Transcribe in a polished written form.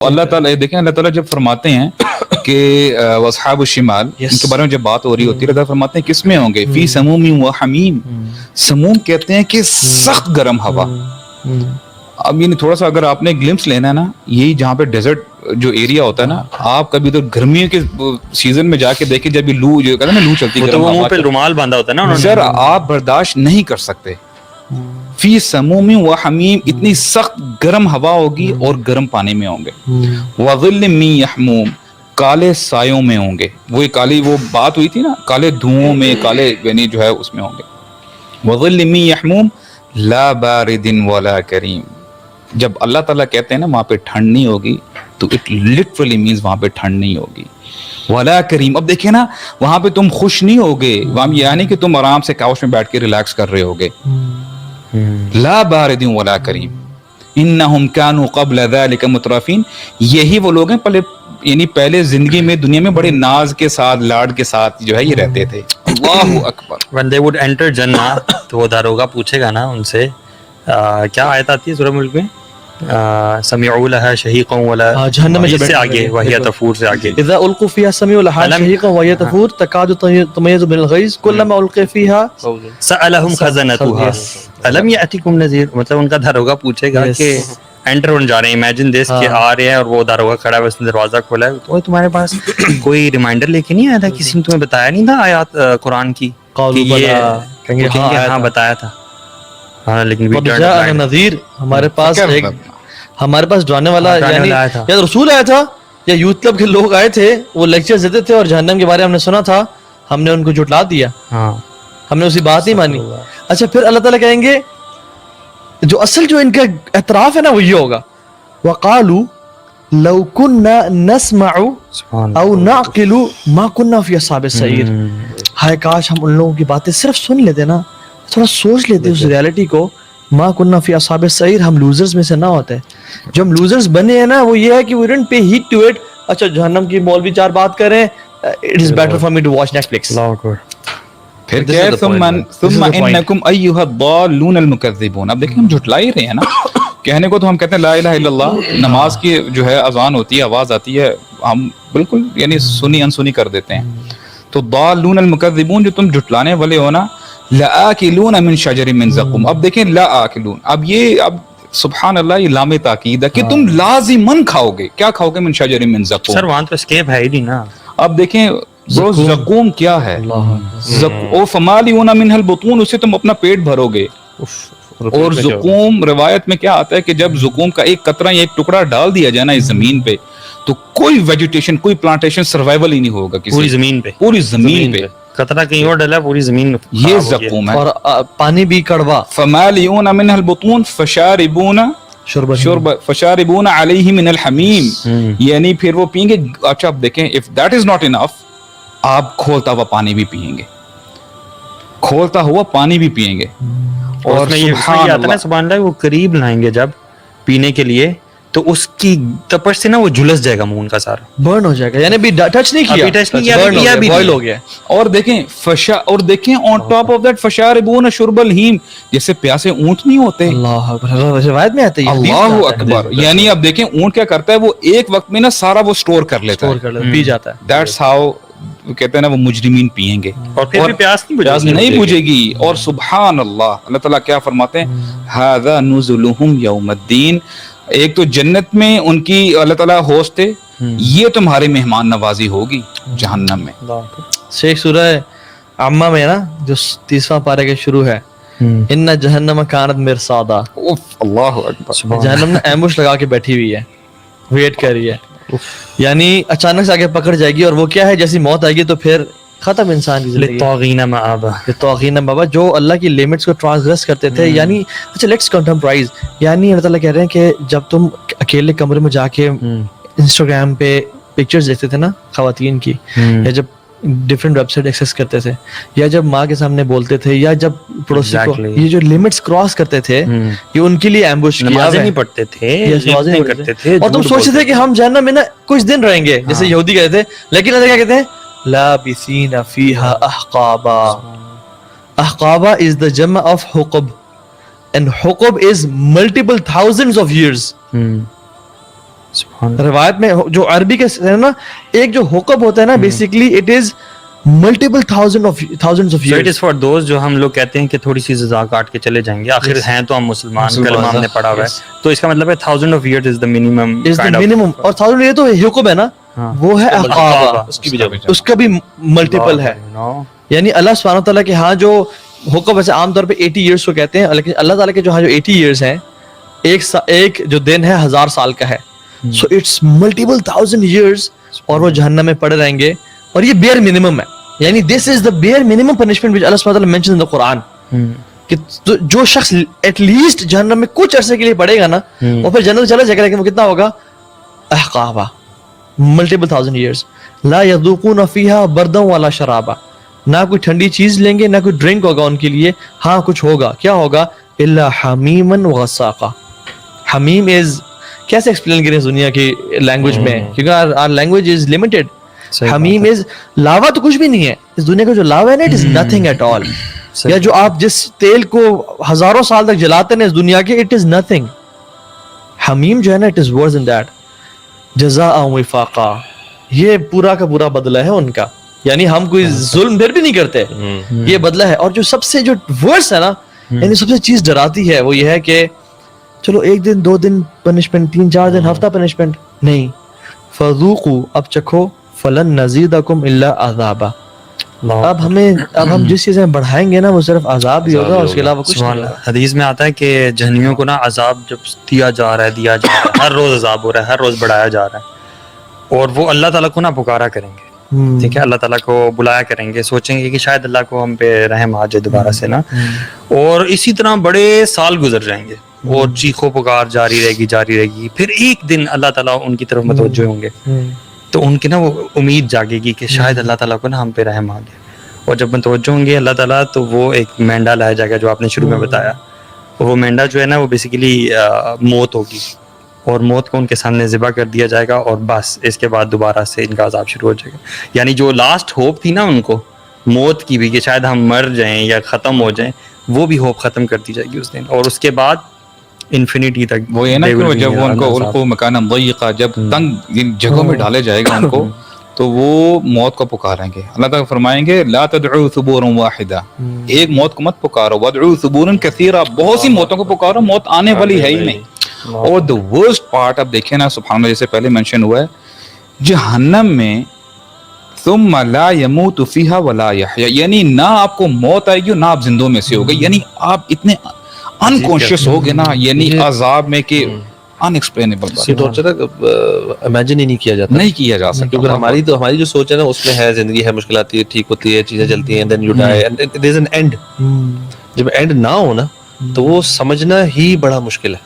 اللہ تعالیٰ دیکھیں اللہ تعالیٰ جب فرماتے ہیں کہ واصحاب الشمال ان کے بارے میں جب بات ہو رہی ہوتی ہے اللہ تعالیٰ فرماتے ہیں کس میں ہوں گے فی سموم و حمیم. سموم کہتے ہیں کہ سخت گرم ہوا. اب یہ تھوڑا سا اگر آپ نے گلمپس لینا ہے نا یہی جہاں پہ ڈیزرٹ جو ایریا ہوتا ہے نا آپ کبھی تو گرمیوں کے سیزن میں جا کے دیکھیں جب لو جو کہتے ہیں نا لو چلتی ہے منہ پہ رومال باندھا ہوتا ہے نا سر آپ برداشت نہیں کر سکتے. فی سموم و حمیم اتنی سخت گرم ہوا ہوگی اور گرم پانی میں ہوں گے. وظل من یحموم کالے سایوں میں ہوں گے. وہی کالی وہ بات ہوئی تھی نا کالے دھوؤں میں کالے یعنی جو ہے اس میں ہوں گے. وظل من یحموم لا بارد ولا کریم. جب اللہ تعالیٰ کہتے ہیں نا وہاں پہ ٹھنڈ نہیں ہوگی تو اٹ لٹرلی مینز وہاں پہ ٹھنڈ نہیں ہوگی. ولا کریم اب دیکھیں نا وہاں پہ تم خوش نہیں ہوگے وہاں یہ نہیں کہ تم آرام سے کاؤچ میں بیٹھ کے ریلیکس کر رہے ہوگے. لا بارد ولا کریم انہم کانوا قبل ذلک مترفین. یہی وہ لوگ ہیں یعنی پہلے زندگی میں دنیا میں بڑے ناز کے ساتھ لاڈ کے ساتھ جو ہے یہ رہتے تھے. اللہ اکبر. when they would enter جنہ تو وہ داروغہ پوچھے گا نا ان سے کیا آیت آتی ہے سورہ ملک میں سمعوا لها شہیقا ولا جہنم میں سے آگے وہی تفور سے آگے اذا القوا فيها سمعوا لها شهيقا وهي تفور تكاد تميز من الغيظ كلما القي فيها سألهم خزنتها الم يأتكم نذير. مطلب ان کا داروغہ پوچھے گا کہ انٹر ہونے جا رہے ہیں امیجن دس کہ آ رہے ہیں اور وہ داروغہ کھڑا ہے اس نے دروازہ کھولا ہے تو تمہارے پاس کوئی ریمائنڈر لے کے نہیں آیا تھا کسی نے تمہیں بتایا نہیں تھا آیات قرآن کی کہ یہ ہاں بتایا تھا. ہاں لیکن نذیر ہمارے پاس جانے والا یعنی یا رسول آیا تھا یا یوتھ کلب کے لوگ آئے تھے وہ لیکچر دیتے تھے اور جہنم کے بارے میں ہم نے سنا تھا ہم نے ان کو جھٹلا دیا ہم نے اسی بات نہیں مانی. اچھا پھر اللہ تعالیٰ کہیں گے جو اصل جو ان کا اعتراف ہے نا وہ یہ ہوگا وَقَالُوا لَوْ كُنَّا نَسْمَعُ أَوْ نَعْقِلُ مَا كُنَّا فِي أَصْحَابِ السَّعِيرِ. ہائے کاش ہم ان لوگوں کی باتیں صرف سن لیتے نا تھوڑا سوچ لیتے اس ریالٹی کو. ما کننا فی اصحاب السعیر ہم لوزرز میں سے نہ ہوتے. جو ہم لوزرز بنے ہیں نا وہ یہ ہے کہ we didn't pay heed to it. اچھا جہنم کی مولوی چار بات کریں it is better for me to watch Netflix. پھر کیا ہے ثم انکم ایھا الضالون المکذبون. اب دیکھیں ہم جھٹلا ہی رہے ہیں نا کہنے کو تو ہم کہتے ہیں لا الہ الا اللہ نماز کی جو ہے اذان ہوتی ہے آواز آتی ہے ہم بالکل یعنی سنی انسنی کر دیتے ہیں. تو ضالون المکذبون جو تم جھٹلانے والے ہو نا لآکلون من شجر من زقوم. اب دیکھیں لآکلون اب سبحان اللہ یہ لام تاکید ہے کہ تم لازماً کھاؤ گے. کیا کھاؤ گے؟ من شجر من زقوم. سر وہاں تو اسکیپ ہے ہی نہیں نا. اب دیکھیں زقوم کیا ہے او فمالئون منها البطون اسے تم اپنا پیٹ بھرو گے. اور زقوم روایت میں کیا آتا ہے کہ جب زقوم کا ایک قطرہ یا ایک ٹکڑا ڈال دیا جائے نا اس زمین پہ تو کوئی ویجیٹیشن کوئی پلانٹیشن سروائیول ہی نہیں ہوگا پوری زمین پہ. قطرہ کہیں اور ڈلا پوری زمین یہ زقوم ہے. اور پانی بھی کڑوا. فمالئون منها البطون فشاربون علیہ من الحمیم. یعنی پھر وہ پئیں گے. اچھا اب دیکھیں if that is not enough آپ کھولتا ہوا پانی بھی پیئیں گے. کھولتا ہوا پانی بھی پیئیں گے. اور سبحان اللہ وہ قریب لائیں گے جب پینے کے لیے تو اس کی تپش سے نا وہ جھلس جائے گا منہ کا سارا برن ہو جائے گا. یعنی بھی ٹچ نہیں کیا بوائل ہو گیا. اور دیکھیں on top of that فشاربون شرب الہیم جیسے پیاسے اونٹ نہیں ہوتے. اللہ اکبر روایت میں آتے ہیں. اللہ اکبر. یعنی اب دیکھیں اونٹ کیا کرتا ہے وہ ایک وقت میں نا سارا وہ سٹور کر لیتا ہے پی جاتا ہے. That's how کہتے ہیں نا وہ مجرمین پیئیں گے اور پھر بھی پیاس نہیں بجھے گی. اور سبحان اللہ اللہ تعالیٰ کیا فرماتے ہیں ھذا نزلہم یوم الدین. ایک تو جنت میں ان کی اللہ تعالیٰ ہوسٹ تھے یہ تمہاری مہمان نوازی ہوگی جہنم میں. شیخ سورہ عامہ میں نا جو 30واں پارے کے شروع ہے ان جہنم کانت مرصادا. اللہ اکبر. جہنم نے ایمبوش لگا کے بیٹھی ہوئی ہے ویٹ کر رہی ہے. یعنی اچانک سے آگے پکڑ جائے گی اور وہ کیا ہے جیسی موت آئے گی تو پھر ختم انسان کی زندگی. للطاغین مآبا جو اللہ کی لیمٹس کو ٹرانسگریس کرتے تھے. یعنی اچھا لیٹس کنٹمپرائز. یعنی اللہ تعالیٰ کہہ رہے ہیں کہ جب تم اکیلے کمرے میں جا کے انسٹاگرام پہ پکچرز دیکھتے تھے نا خواتین کی یا جب ڈفرینٹ ویب سائٹ ایکسیس کرتے تھے یا جب ماں کے سامنے بولتے تھے یا جب پڑوسی کو یہ جو لیمٹس کراس کرتے تھے یہ ان کے لیے ایمبوش کیا. نمازیں نہیں پڑھتے تھے اور تم سوچتے تھے کہ ہم جہنم میں نا کچھ دن رہیں گے جیسے یہودی کہتے تھے. لیکن اللہ کیا کہتے ہیں لابثین فیہا احقابا. احقابا is the جمع of حقب and حقب is multiple thousands of years. روایت میں جو عربی کے ہے نا ایک جو حکم ہوتا ہے نا basically it is multiple thousand of So it years. is for those جو ہم لوگ کہتے ہیں کہ تھوڑی سی سزا کاٹ کے چلے جائیں گے, آخر ہیں تو ہم مسلمان, کلمہ ہم نے پڑھا ہوا ہے, تو اس کا مطلب ہے 1000 of years is the minimum kind of. اور 1000 یہ تو حکم ہے نا, وہ ہے عقابہ, اس کا بھی ملٹیپل ہے. یعنی اللہ سبحانہ وتعالیٰ کے ہاں جو حکم ویسے عام طور پہ 80 ایئرس کو کہتے ہیں, لیکن اللہ تعالیٰ کے جو ہاں جو 80 ایئرس ہیں, ایک جو دن ہے 1000 سال کا ہے. سو اٹس ملٹیپل 1000 ایئرس, اور وہ جہنم میں پڑے رہیں گے. اور یہ بیئر منیمم ہے, یعنی دس از دا بیئر منیمم پنشمنٹ وچ اللہ سبحانہ وتعالیٰ مینشنز ان دی قرآن, کہ جو شخص ایٹ لیسٹ جہنم میں کچھ عرصے کے لیے پڑے گا نا, وہ پھر جنت چلا جائے گا, لیکن وہ کتنا ہوگا, احقابا, ملٹیپل 1000 ایئرس. لا یذوقون فیہا بردا ولا شرابا, نہ کوئی ٹھنڈی چیز لیں گے, نہ کوئی ڈرنک ہوگا ان کے لیے. ہاں کچھ ہوگا, کیا ہوگا, الا حمیما وغساقا. حمیم از کیسے ایکسپلین کریں اس دنیا کی لینگویج میں, کیونکہ our language is limited. حمیم از لاوا تو کچھ بھی نہیں ہے اس دنیا کا, جو لاوا ہے نا it is nothing at all. یا جو آپ جس تیل کو ہزاروں سال تک جلاتے ہیں اس دنیا کے, اٹ از نتھنگ. حمیم جو ہے نا اٹ از ورز ان دیٹ جزاء وفاقا, یہ پورا کا پورا بدلہ ہے ان کا. یعنی ہم کوئی ظلم پھر بھی نہیں کرتے, یہ بدلہ ہے. اور جو سب سے جو ورس ہے نا, یعنی سب سے چیز ڈراتی ہے وہ یہ ہے کہ چلو ایک دن 2 دن پنشمنٹ, 3-4 دن, ہفتہ پنشمنٹ نہیں. فذوقوا, اب چکھو, فلن نزیدکم الا عذابا. اب ہم جس چیزیں بڑھائیں گے نا وہ صرف عذاب ہی ہوگا, اس کے علاوہ کچھ نہیں. حدیث میں آتا ہے کہ جہنمیوں کو نا عذاب جب دیا جا رہا ہے, ہر روز عذاب ہو رہا ہے, ہر روز بڑھایا جا رہا ہے, اور وہ اللہ تعالیٰ کو نا پکارا کریں گے, ٹھیک ہے, اللہ تعالیٰ کو بلایا کریں گے, سوچیں گے کہ شاید اللہ کو ہم پہ رحم آ جائے دوبارہ سے نا. اور اسی طرح بڑے سال گزر جائیں گے, اور چیخو پکار جاری رہے گی. پھر ایک دن اللہ تعالیٰ ان کی طرف متوجہ ہوں گے, تو ان کی نا وہ امید جاگے گی کہ شاید اللہ تعالیٰ کو نا ہم پہ رحم آ گیا. اور جب متوجہ ہوں گے اللہ تعالیٰ, تو وہ ایک مینڈا لایا جائے گا جو آپ نے شروع میں بتایا, اور وہ مینڈا جو ہے نا وہ بیسیکلی موت ہوگی, اور موت کو ان کے سامنے ذبح کر دیا جائے گا, اور بس اس کے بعد دوبارہ سے ان کا عذاب شروع ہو جائے گا. یعنی جو لاسٹ ہوپ تھی نا ان کو موت کی بھی, کہ شاید ہم مر جائیں یا ختم ہو جائیں, وہ بھی ہوپ ختم کر دی جائے گی اس دن. اور اس کے بعد انفینٹی تک وہ یہ نا کہ جب وہ ان کو القوا مکانا ضیقا, جب تنگ جگہوں میں ڈالے جائے گا ان کو, تو وہ موت کو پکاریں گے. اللہ تعالیٰ فرمائیں گے لا تدعوا ثبورا واحدا, ایک موت کو مت پکارو, وادعوا ثبورا کثیرا, بہت سی موتوں کو پکارو, موت آنے والی ہے ہی نہیں. اور the worst part اب دیکھیں نا, سبحان اللہ, جیسے پہلے منشن ہوا ہے, جہنم میں ثم لا يموت فيها ولا يحيى, یعنی نہ آپ کو موت آئے گی نہ آپ زندوں میں سے ہوگے. یعنی آپ اتنے انکانشیس ہو گے نا, یعنی عذاب میں, کہ ان ایکسپلینیبل بات. یہ ٹارچر امیجن ہی نہیں کیا جاتا, نہیں کیا جا سکتا, کیونکہ ہماری جو سوچ ہے نا اس میں ہے زندگی ہے, مشکلات ٹھیک ہوتی ہے, چیزیں چلتی ہیں, then you die and there is an end. جب اینڈ نہ ہو نا تو وہ سمجھنا ہی بڑا مشکل ہے.